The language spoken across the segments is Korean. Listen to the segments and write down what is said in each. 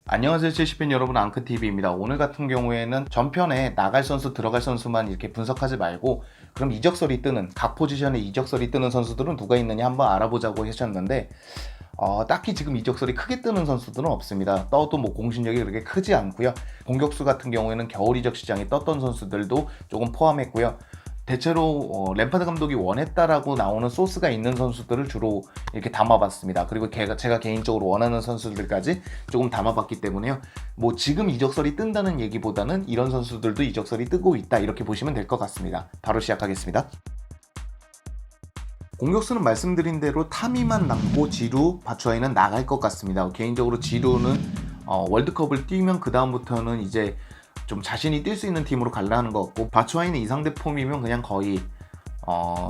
안녕하세요, 첼시팬 여러분, 앙크TV입니다. 오늘 같은 경우에는 전편에 나갈 선수, 들어갈 선수만 이렇게 분석하지 말고 그럼 이적설이 뜨는, 각 포지션에 이적설이 뜨는 선수들은 누가 있느냐 한번 알아보자고 하셨는데 딱히 지금 이적설이 크게 뜨는 선수들은 없습니다. 떠도 뭐 공신력이 그렇게 크지 않고요. 공격수 같은 경우에는 겨울 이적 시장에 떴던 선수들도 조금 포함했고요. 대체로 램파드 감독이 원했다라고 나오는 소스가 있는 선수들을 주로 이렇게 담아봤습니다. 그리고 제가 개인적으로 원하는 선수들까지 조금 담아봤기 때문에요. 뭐 지금 이적설이 뜬다는 얘기보다는 이런 선수들도 이적설이 뜨고 있다, 이렇게 보시면 될 것 같습니다. 바로 시작하겠습니다. 공격수는 말씀드린 대로 타미만 남고 지루, 바추아이는 나갈 것 같습니다. 개인적으로 지루는 월드컵을 뛰면 그 다음부터는 이제 좀 자신이 뛸 수 있는 팀으로 갈라 하는 것 같고, 바추아이는 이상대 폼이면 그냥 거의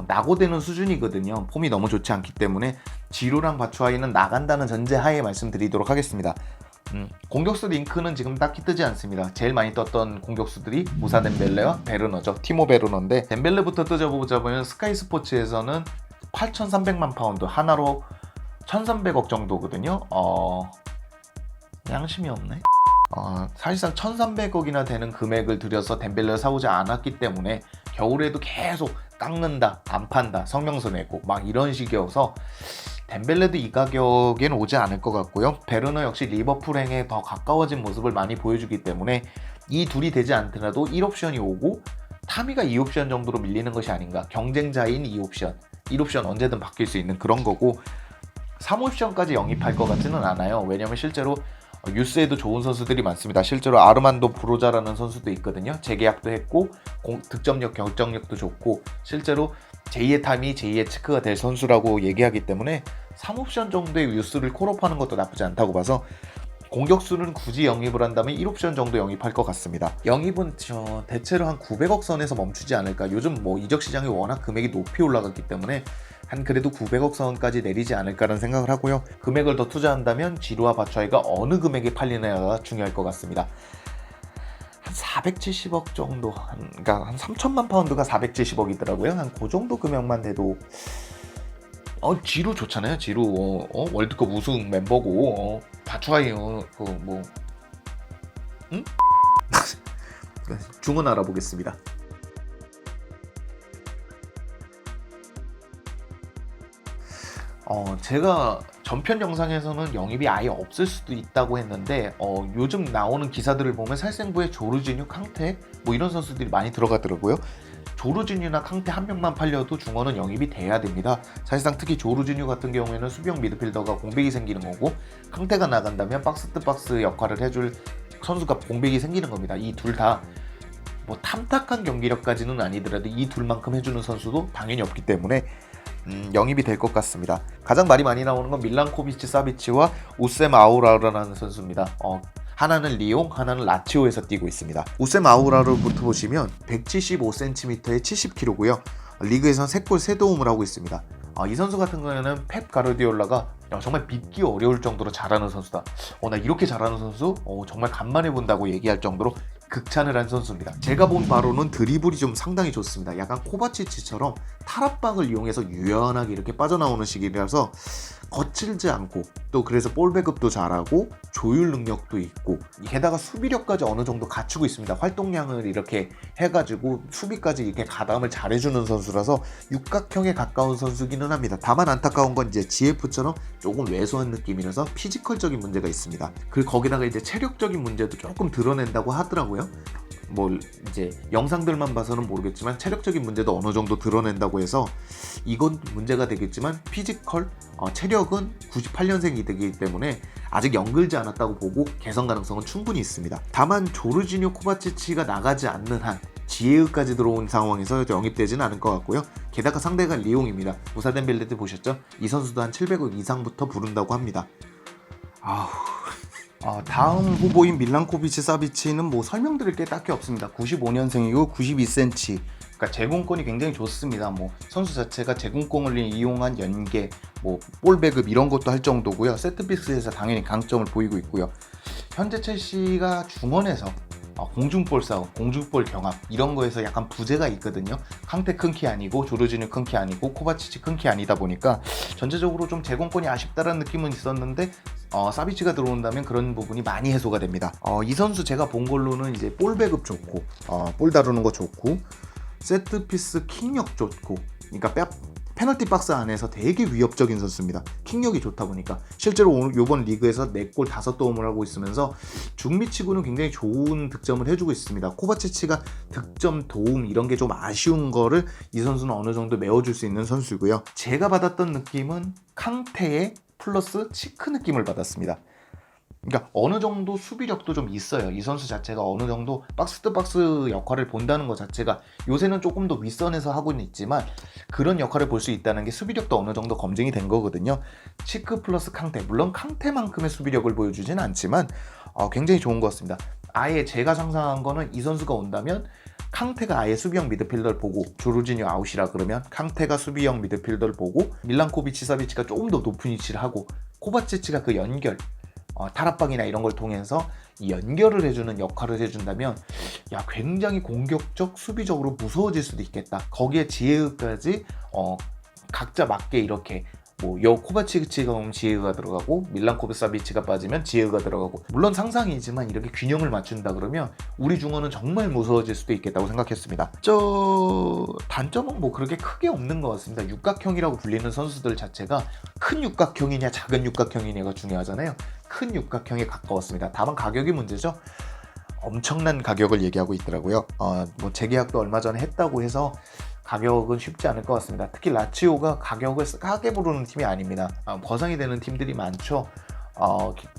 낙오되는 수준이거든요. 폼이 너무 좋지 않기 때문에 지루랑 바추아이는 나간다는 전제하에 말씀드리도록 하겠습니다. 공격수 링크는 지금 딱히 뜨지 않습니다. 제일 많이 떴던 공격수들이 무사 덴벨레와 베르너죠. 티모 베르너인데, 덴벨레부터 뜨져보자면 스카이 스포츠에서는 8,300만 파운드, 하나로 1,300억 정도거든요. 양심이 없네. 사실상 1,300억이나 되는 금액을 들여서 덴벨레를 사오지 않았기 때문에 겨울에도 계속 깎는다, 안 판다, 성명서 내고 막 이런 식이어서 덴벨레도 이 가격에는 오지 않을 것 같고요. 베르너 역시 리버풀행에 더 가까워진 모습을 많이 보여주기 때문에 이 둘이 되지 않더라도 1옵션이 오고 타미가 2옵션 정도로 밀리는 것이 아닌가. 경쟁자인 2옵션, 1옵션 언제든 바뀔 수 있는 그런 거고, 3옵션까지 영입할 것 같지는 않아요. 왜냐면 실제로 유스에도 좋은 선수들이 많습니다. 실제로 아르만도 브로자라는 선수도 있거든요. 재계약도 했고 득점력, 결정력도 좋고 실제로 제2의 탐이 제2의 치크가 될 선수라고 얘기하기 때문에 3옵션 정도의 유스를 콜업하는 것도 나쁘지 않다고 봐서 공격수는 굳이 영입을 한다면 1옵션 정도 영입할 것 같습니다. 영입은 대체로 한 900억 선에서 멈추지 않을까. 요즘 뭐 이적 시장이 워낙 금액이 높이 올라갔기 때문에 한 그래도 900억 선까지 내리지 않을까라는 생각을 하고요. 금액을 더 투자한다면 지루와 바추아이가 어느 금액에 팔리느냐가 중요할 것 같습니다. 한 470억 정도, 그러니까 한 3천만 파운드가 470억이더라고요. 한 그 정도 금액만 돼도 지루 좋잖아요. 지루 월드컵 우승 멤버고 바추아이 뭐 응? 중원 알아보겠습니다. 제가 전편 영상에서는 영입이 아예 없을 수도 있다고 했는데 요즘 나오는 기사들을 보면 살생부에 조르지뉴, 캉테 뭐 이런 선수들이 많이 들어가더라고요. 조르지뉴나 캉테 한 명만 팔려도 중원은 영입이 돼야 됩니다. 사실상 특히 조르지뉴 같은 경우에는 수비형 미드필더가 공백이 생기는 거고, 캉테가 나간다면 박스 투 박스 역할을 해줄 선수가 공백이 생기는 겁니다. 이 둘 다 뭐 탐탁한 경기력까지는 아니더라도 이 둘만큼 해주는 선수도 당연히 없기 때문에 영입이 될 것 같습니다. 가장 말이 많이 나오는 건 밀란코비치 사비치와 우셈 아우라르라는 선수입니다. 하나는 리옹, 하나는 라치오에서 뛰고 있습니다. 우셈 아우라르부터 보시면 175cm에 70kg고요. 리그에선 3골 3도움을 하고 있습니다. 이 선수 같은 경우에는 펩 가르디올라가 정말 믿기 어려울 정도로 잘하는 선수다. 나 이렇게 잘하는 선수 정말 간만에 본다고 얘기할 정도로 극찬을 한 선수입니다. 제가 본 바로는 드리블이 좀 상당히 좋습니다. 약간 코바치치처럼 탈압박을 이용해서 유연하게 이렇게 빠져나오는 식이라서 거칠지 않고, 또 그래서 볼 배급도 잘하고 조율 능력도 있고, 게다가 수비력까지 어느 정도 갖추고 있습니다. 활동량을 이렇게 해가지고 수비까지 이렇게 가담을 잘해주는 선수라서 육각형에 가까운 선수기는 합니다. 다만 안타까운 건 이제 GF처럼 조금 왜소한 느낌이라서 피지컬적인 문제가 있습니다. 거기다가 이제 체력적인 문제도 조금 드러낸다고 하더라고요. 뭐 이제 영상들만 봐서는 모르겠지만 체력적인 문제도 어느 정도 드러낸다고 해서 이건 문제가 되겠지만, 피지컬, 체력은 98년생이 되기 때문에 아직 연글지 않았다고 보고 개선 가능성은 충분히 있습니다. 다만 조르지뉴, 코바치치가 나가지 않는 한 지에으까지 들어온 상황에서 영입되지는 않을 것 같고요. 게다가 상대가 리옹입니다. 무사 덴벨레 때 보셨죠? 이 선수도 한 700억 이상부터 부른다고 합니다. 다음 후보인 밀란코비치 사비치는 뭐 설명드릴 게 딱히 없습니다. 95년생이고 92cm. 그러니까 제공권이 굉장히 좋습니다. 뭐 선수 자체가 제공권을 이용한 연계, 뭐 볼 배급 이런 것도 할 정도고요. 세트피스에서 당연히 강점을 보이고 있고요. 현재 첼시가 중원에서 공중볼 싸움, 공중볼 경합 이런 거에서 약간 부재가 있거든요. 캉테 큰 키 아니고 조르지뉴 큰 키 아니고 코바치치 큰 키 아니다 보니까 전체적으로 좀 제공권이 아쉽다라는 느낌은 있었는데, 사비치가 들어온다면 그런 부분이 많이 해소가 됩니다. 이 선수 제가 본 걸로는 이제 볼 배급 좋고, 볼 다루는 거 좋고, 세트피스 킥력 좋고, 그러니까 페널티 박스 안에서 되게 위협적인 선수입니다. 킥력이 좋다 보니까 실제로 이번 리그에서 4골 5도움을 하고 있으면서 중미치고는 굉장히 좋은 득점을 해주고 있습니다. 코바치치가 득점, 도움 이런 게 좀 아쉬운 거를 이 선수는 어느 정도 메워줄 수 있는 선수고요. 제가 받았던 느낌은 캉테의 플러스 치크 느낌을 받았습니다. 그러니까 어느 정도 수비력도 좀 있어요. 이 선수 자체가 어느 정도 박스 투 박스 역할을 본다는 것 자체가 요새는 조금 더 윗선에서 하고는 있지만 그런 역할을 볼 수 있다는 게 수비력도 어느 정도 검증이 된 거거든요. 치크 플러스 캉테, 물론 캉테만큼의 수비력을 보여주지는 않지만 굉장히 좋은 것 같습니다. 아예 제가 상상한 거는 이 선수가 온다면 캉테가 아예 수비형 미드필더를 보고 조르지뉴 아웃이라 그러면 캉테가 수비형 미드필더를 보고 밀란코비치 사비치가 조금 더 높은 위치를 하고 코바치치가 그 연결 탈압박이나 이런 걸 통해서 이 연결을 해주는 역할을 해준다면 굉장히 공격적 수비적으로 무서워질 수도 있겠다. 거기에 지혜까지 각자 맞게 이렇게 코바치치가 오면 지혜가 들어가고 밀란코비치-사비치가 빠지면 지혜가 들어가고, 물론 상상이지만 이렇게 균형을 맞춘다 그러면 우리 중원은 정말 무서워질 수도 있겠다고 생각했습니다. 단점은 그렇게 크게 없는 것 같습니다. 육각형이라고 불리는 선수들 자체가 큰 육각형이냐 작은 육각형이냐가 중요하잖아요. 큰 육각형에 가까웠습니다. 다만 가격이 문제죠. 엄청난 가격을 얘기하고 있더라고요. 재계약도 얼마 전에 했다고 해서 가격은 쉽지 않을 것 같습니다. 특히 라치오가 가격을 싸게 부르는 팀이 아닙니다. 거상이 되는 팀들이 많죠.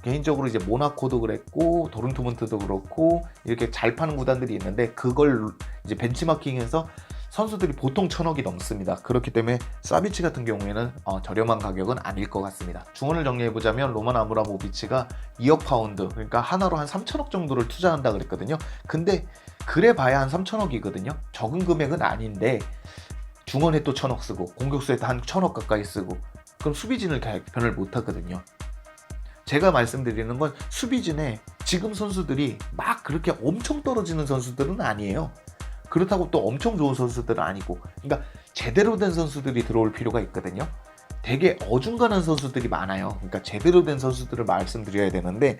개인적으로 이제 모나코도 그랬고 도른트문트도 그렇고 이렇게 잘 파는 구단들이 있는데 그걸 이제 벤치마킹해서 선수들이 보통 1,000억이 넘습니다. 그렇기 때문에 사비치 같은 경우에는 저렴한 가격은 아닐 것 같습니다. 중원을 정리해보자면 로만 아브라모비치가 2억 파운드, 그러니까 하나로 한 3,000억 정도를 투자한다 그랬거든요. 근데 그래 봐야 한 3,000억이거든요. 적은 금액은 아닌데 중원에 또 1,000억 쓰고 공격수에 한 1,000억 가까이 쓰고 그럼 수비진을 변을 못하거든요. 제가 말씀드리는 건 수비진에 지금 선수들이 막 그렇게 엄청 떨어지는 선수들은 아니에요. 그렇다고 또 엄청 좋은 선수들은 아니고, 그러니까 제대로 된 선수들이 들어올 필요가 있거든요. 되게 어중간한 선수들이 많아요. 그러니까 제대로 된 선수들을 말씀드려야 되는데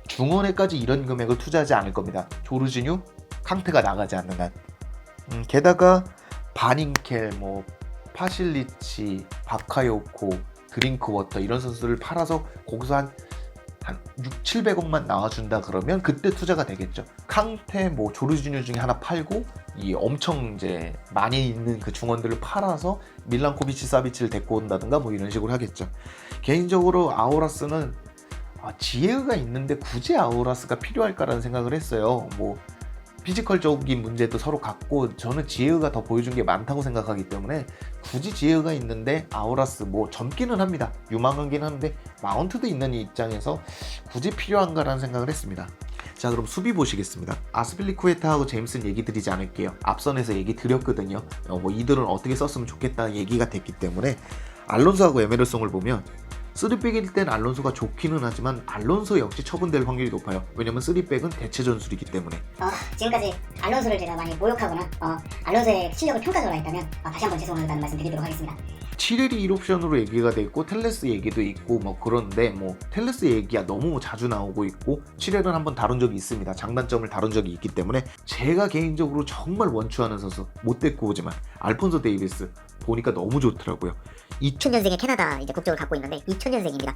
중원에까지 이런 금액을 투자하지 않을 겁니다. 조르지뉴, 캉테가 나가지 않는 한. 게다가 바닝켈, 파실리치, 바카요코, 드링크워터 이런 선수들을 팔아서 거기서 한 6, 700억만 나와준다 그러면 그때 투자가 되겠죠. 캉테, 조르지뉴 중에 하나 팔고 이 엄청 이제 많이 있는 그 중원들을 팔아서 밀란코비치 사비치를 데리고 온다든가 이런 식으로 하겠죠. 개인적으로 아우라스는 지혜가 있는데 굳이 아우라스가 필요할까라는 생각을 했어요. 피지컬적인 문제도 서로 같고 저는 지혜가 더 보여준 게 많다고 생각하기 때문에 굳이 지혜가 있는데 아우라스 젊기는 합니다. 유망하긴 한데 마운트도 있는 이 입장에서 굳이 필요한가라는 생각을 했습니다. 자, 그럼 수비 보시겠습니다. 아스필리쿠에타하고 제임스는 얘기 드리지 않을게요. 앞선에서 얘기 드렸거든요. 이들은 어떻게 썼으면 좋겠다 얘기가 됐기 때문에. 알론소하고 에메르송을 보면 3백일 땐 알론소가 좋기는 하지만 알론소 역시 처분될 확률이 높아요. 왜냐면 3백은 대체 전술이기 때문에. 지금까지 알론소를 제가 많이 모욕하거나 알론소의 실력을 평가적으로 했다면 다시 한번 죄송하다는 말씀 드리도록 하겠습니다. 치레리 1옵션으로 얘기가 돼 있고 텔레스 얘기도 있고 그런데 텔레스 얘기가 너무 자주 나오고 있고 치레는 한번 다룬 적이 있습니다. 장단점을 다룬 적이 있기 때문에 제가 개인적으로 정말 원추하는 선수, 못 데리고 오지만 알폰소 데이비스 보니까 너무 좋더라고요. 2000년생의 캐나다 국적을 갖고 있는데 2000년생입니다.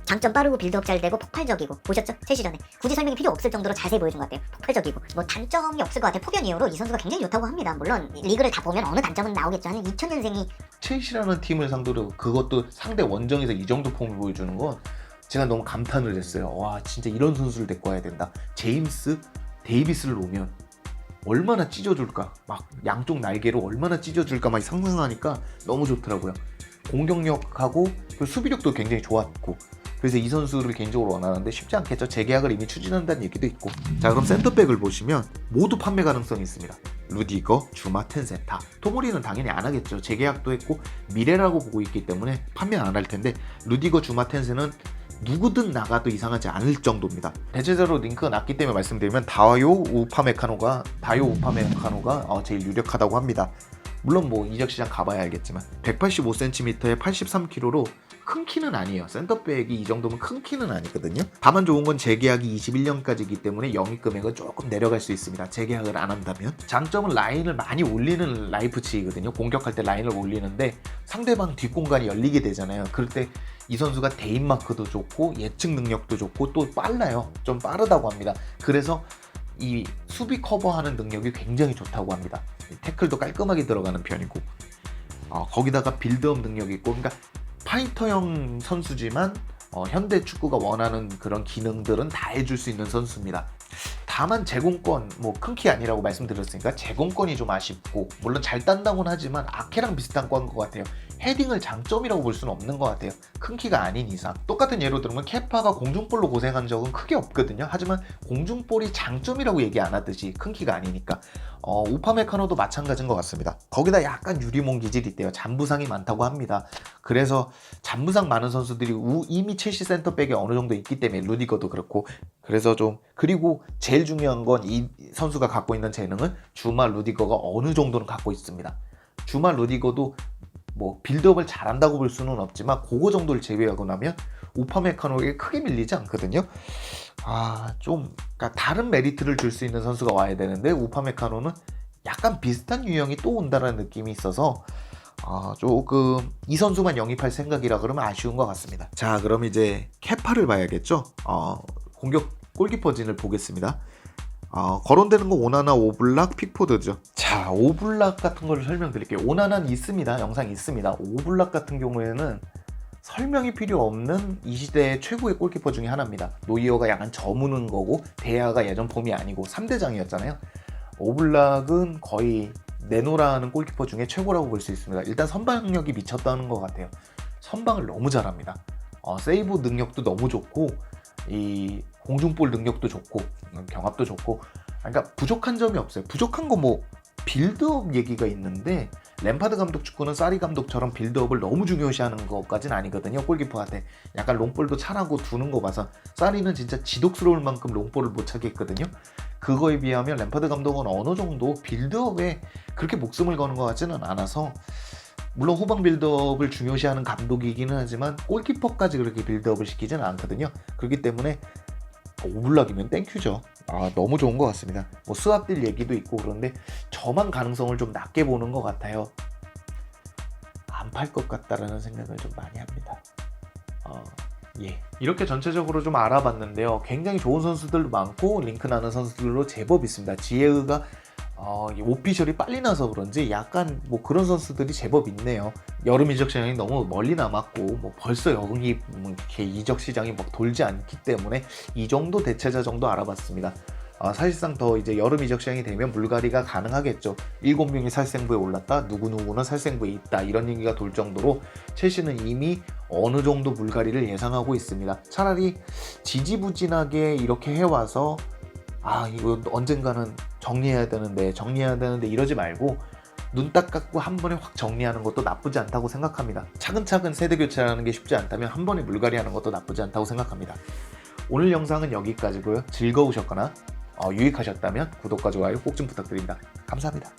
장점 빠르고 빌드업 잘 되고 폭발적이고, 보셨죠? 새 시즌에 굳이 설명이 필요 없을 정도로 자세히 보여준 것 같아요. 폭발적이고 단점이 없을 것 같아요. 폭연 이후로 이 선수가 굉장히 좋다고 합니다. 물론 리그를 다 보면 어느 단점은 나오겠죠. 한 2000년생이 첼시라는 팀을 상대로, 그것도 상대 원정에서 이 정도 폼을 보여주는 건 제가 너무 감탄을 했어요. 와, 진짜 이런 선수를 데리고 와야 된다. 제임스, 데이비스를 오면 얼마나 찢어줄까, 양쪽 날개로 얼마나 찢어줄까 상상하니까 너무 좋더라고요. 공격력하고 수비력도 굉장히 좋았고, 그래서 이 선수를 개인적으로 원하는데 쉽지 않겠죠. 재계약을 이미 추진한다는 얘기도 있고. 자, 그럼 센터백을 보시면 모두 판매 가능성이 있습니다. 루디거, 주마, 텐세타. 토모리는 당연히 안 하겠죠. 재계약도 했고 미래라고 보고 있기 때문에 판매 안 할 텐데, 루디거, 주마, 텐세는 누구든 나가도 이상하지 않을 정도입니다. 대체적으로 링크가 낮기 때문에 말씀드리면 다요 우파메카노가 제일 유력하다고 합니다. 물론 이적 시장 가봐야 알겠지만 185cm에 83kg로 큰 키는 아니에요. 센터백이 이 정도면 큰 키는 아니거든요. 다만 좋은 건 재계약이 21년까지이기 때문에 영입 금액은 조금 내려갈 수 있습니다. 재계약을 안 한다면. 장점은 라인을 많이 올리는 라이프치히거든요. 공격할 때 라인을 올리는데 상대방 뒷공간이 열리게 되잖아요. 그럴 때 이 선수가 대인 마크도 좋고 예측 능력도 좋고 또 빨라요. 좀 빠르다고 합니다. 그래서 이 수비 커버하는 능력이 굉장히 좋다고 합니다. 태클도 깔끔하게 들어가는 편이고 거기다가 빌드업 능력이 있고, 그러니까 파이터형 선수지만 현대 축구가 원하는 그런 기능들은 다 해줄 수 있는 선수입니다. 다만 제공권, 뭐 큰 키 아니라고 말씀드렸으니까 제공권이 좀 아쉽고, 물론 잘 딴다고는 하지만 아케랑 비슷한 것 같아요. 헤딩을 장점이라고 볼 수는 없는 것 같아요. 큰 키가 아닌 이상. 똑같은 예로 들면 케파가 공중볼로 고생한 적은 크게 없거든요. 하지만 공중볼이 장점이라고 얘기 안 하듯이 큰 키가 아니니까. 우파메카노도 마찬가지인 것 같습니다. 거기다 약간 유리몬 기질이 있대요. 잔부상이 많다고 합니다. 그래서 잔부상 많은 선수들이 이미 첼시 센터백에 어느 정도 있기 때문에, 루디거도 그렇고, 그래서 좀, 그리고 제일 중요한 건 이 선수가 갖고 있는 재능은 주마 루디거가 어느 정도는 갖고 있습니다. 주마 루디거도 뭐 빌드업을 잘한다고 볼 수는 없지만 그거 정도를 제외하고 나면 우파메카노에게 크게 밀리지 않거든요. 그러니까 다른 메리트를 줄 수 있는 선수가 와야 되는데 우파메카노는 약간 비슷한 유형이 또 온다는 느낌이 있어서 조금 이 선수만 영입할 생각이라 그러면 아쉬운 것 같습니다. 자, 그럼 이제 케파를 봐야겠죠. 공격 골키퍼진을 보겠습니다. 거론되는 거 오나나, 오블락, 픽포드죠. 자, 오블락 같은 걸 설명드릴게요. 오나나는 있습니다. 영상 있습니다. 오블락 같은 경우에는 설명이 필요 없는 이 시대의 최고의 골키퍼 중에 하나입니다. 노이어가 약간 저무는 거고 데야가 예전 폼이 아니고 3대장이었잖아요. 오블락은 거의 네노라는 골키퍼 중에 최고라고 볼 수 있습니다. 일단 선방력이 미쳤다는 것 같아요. 선방을 너무 잘합니다. 세이브 능력도 너무 좋고, 이 공중볼 능력도 좋고, 경합도 좋고, 그러니까 부족한 점이 없어요. 부족한 거 뭐 빌드업 얘기가 있는데, 램파드 감독 축구는 사리 감독처럼 빌드업을 너무 중요시하는 것까지는 아니거든요. 골키퍼한테 약간 롱볼도 차라고 두는 거 봐서 사리는 진짜 지독스러울 만큼 롱볼을 못 차게 했거든요. 그거에 비하면 램파드 감독은 어느 정도 빌드업에 그렇게 목숨을 거는 것 같지는 않아서, 물론 후방 빌드업을 중요시하는 감독이기는 하지만 골키퍼까지 그렇게 빌드업을 시키지는 않거든요. 그렇기 때문에 오블락이면 땡큐죠. 너무 좋은 것 같습니다. 뭐 스왑딜 얘기도 있고 그런데 저만 가능성을 좀 낮게 보는 것 같아요. 안 팔 것 같다라는 생각을 좀 많이 합니다. 이렇게 전체적으로 좀 알아봤는데요. 굉장히 좋은 선수들도 많고 링크 나는 선수들로 제법 있습니다. 지에으가 오피셜이 빨리 나서 그런지 약간 뭐 그런 선수들이 제법 있네요. 여름 이적 시장이 너무 멀리 남았고 뭐 벌써 여기 이렇게 이적 시장이 막 돌지 않기 때문에 이 정도 대체자 정도 알아봤습니다. 사실상 더 이제 여름 이적 시장이 되면 물갈이가 가능하겠죠. 7명이 살생부에 올랐다, 누구누구는 살생부에 있다, 이런 얘기가 돌 정도로 첼시는 이미 어느 정도 물갈이를 예상하고 있습니다. 차라리 지지부진하게 이렇게 해와서 이거 언젠가는 정리해야 되는데 이러지 말고 눈 딱 감고 한 번에 확 정리하는 것도 나쁘지 않다고 생각합니다. 차근차근 세대 교체하는 게 쉽지 않다면 한 번에 물갈이 하는 것도 나쁘지 않다고 생각합니다. 오늘 영상은 여기까지고요. 즐거우셨거나 유익하셨다면 구독과 좋아요 꼭 좀 부탁드립니다. 감사합니다.